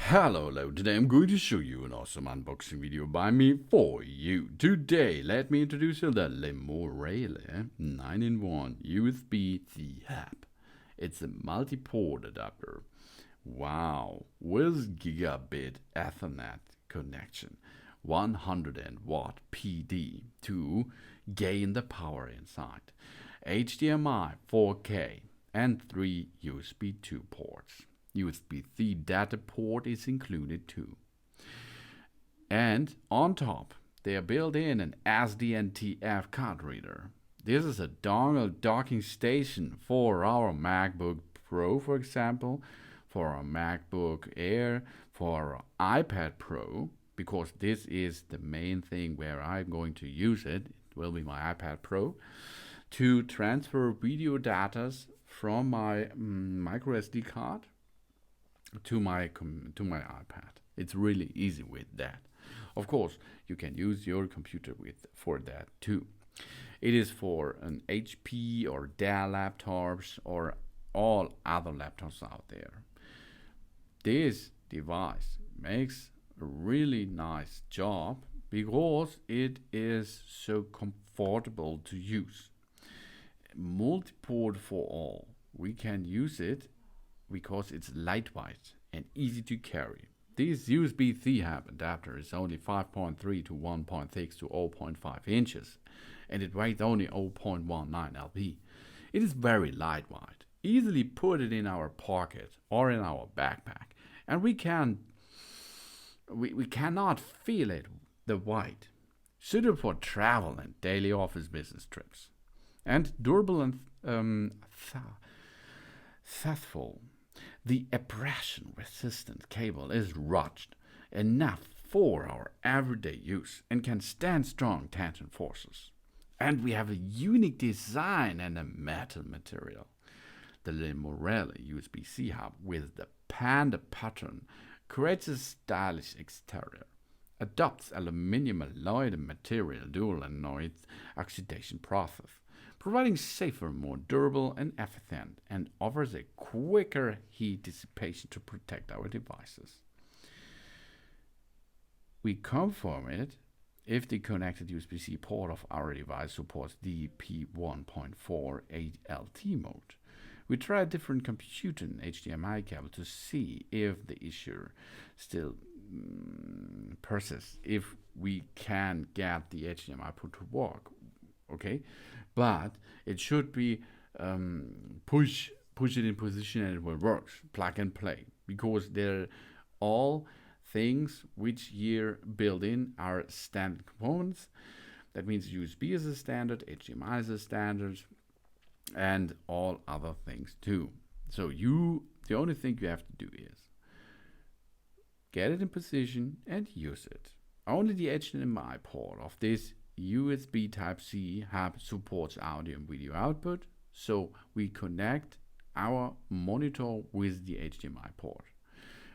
Hello, today I'm going to show you an awesome unboxing video by me for you. Today, let me introduce you the Lemorele 9-in-1 USB-C hub. It's a multi-port adapter. Wow, with Gigabit Ethernet connection, 100-watt PD to gain the power inside, HDMI 4K and 3 USB 2 ports. USB-C data port is included too. And on top, they are built in an SDNTF card reader. This is a dongle docking station for our MacBook Pro, for example, for our MacBook Air, for our iPad Pro, because this is the main thing where I'm going to use it. It will be my iPad Pro, to transfer video data from my micro SD card to my iPad. It's really easy with that. Of course, you can use your computer for that too. It is for an HP or Dell laptops or all other laptops out there. This device makes a really nice job because it is so comfortable to use. Multiport for all. We can use it because it's lightweight and easy to carry. This USB-C hub adapter is only 5.3 to 1.6 to 0.5 inches, and it weighs only 0.19 lb. It is very lightweight, easily put it in our pocket or in our backpack, and we cannot feel it the weight. Suited for travel and daily office business trips, and durable and faithful. The abrasion-resistant cable is rugged enough for our everyday use and can stand strong tension forces. And we have a unique design and a metal material. The Lemorele USB-C hub with the panda pattern creates a stylish exterior, adopts aluminium alloy material dual annoyed oxidation process, providing safer, more durable and efficient, and offers a quicker heat dissipation to protect our devices. We confirm it if the connected USB-C port of our device supports DP1.4 8LT mode. We try a different computer and HDMI cable to see if the issue still persists, if we can get the HDMI port to work. Okay, but it should be push it in position and it will work. Plug and play, because they're all things which here built in are standard components. That means USB is a standard, HDMI is a standard, and all other things too. So the only thing you have to do is get it in position and use it. Only the HDMI port of this USB Type-C hub supports audio and video output, so we connect our monitor with the HDMI port.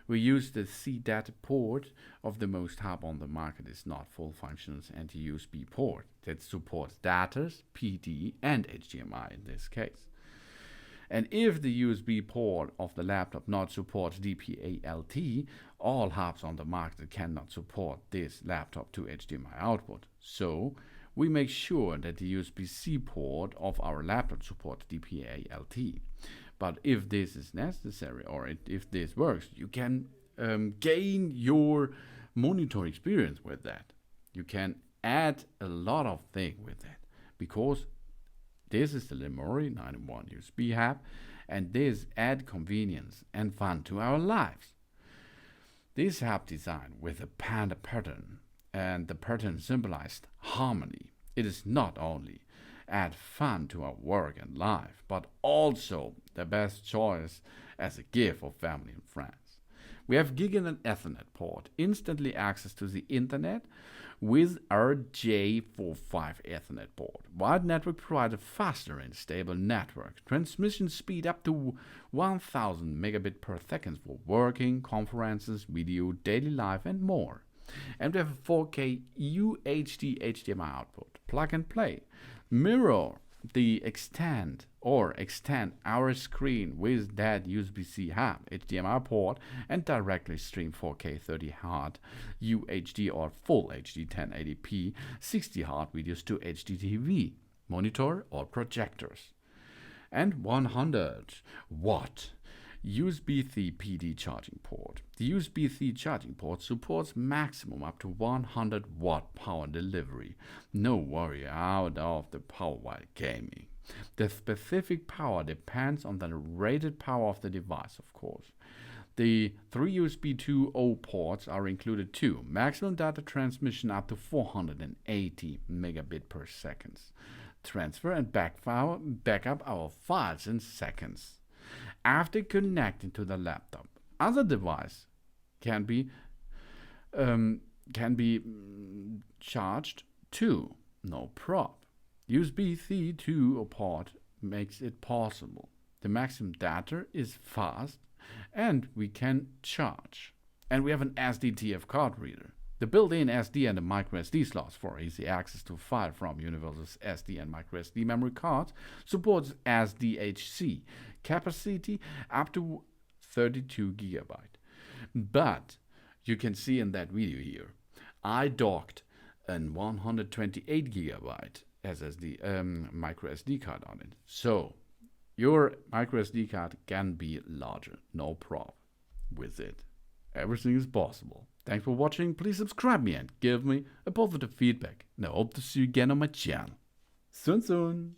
We use the C data port of the most hub on the market is not full functions anti-USB port that supports data, PD and HDMI in this case. And if the USB port of the laptop not supports DP-ALT, all hubs on the market cannot support this laptop to HDMI output. So we make sure that the USB-C port of our laptop supports DP-ALT. But if this is necessary, or if this works, you can gain your monitor experience with that. You can add a lot of things with that, because this is the Lemorele 9-in-1 USB hub, and this adds convenience and fun to our lives. This hub designed with a panda pattern, and the pattern symbolized harmony. It is not only add fun to our work and life, but also the best choice as a gift for family and friends. We have Gigabit Ethernet port, instantly access to the internet with our J45 Ethernet port. Wide network provides a faster and stable network. Transmission speed up to 1000 megabit per second for working, conferences, video, daily life and more. And we have a 4K UHD HDMI output, plug and play, mirror the extend our screen with that USB-C hub, HDMI port, and directly stream 4K 30Hz UHD or full HD 1080p 60Hz videos to HDTV, monitor or projectors. And 100-watt USB-C PD charging port. The USB-C charging port supports maximum up to 100-watt power delivery. No worry out of the power while gaming. The specific power depends on the rated power of the device, of course. The 3 USB 2.0 ports are included too. Maximum data transmission up to 480 megabit per second. Transfer and backup our files in seconds. After connecting to the laptop, other device can be charged too. No problem. USB-C 2 port makes it possible. The maximum data is fast, and we can charge. And we have an SDTF card reader. The built-in SD and the microSD slots for easy access to file from Universal's SD and microSD memory cards supports SDHC capacity up to 32 GB. But you can see in that video here, I docked a 128 GB SSD microSD card on it. So your microSD card can be larger, no problem with it. Everything is possible. Thanks for watching. Please subscribe me and give me a positive feedback. And I hope to see you again on my channel. Soon.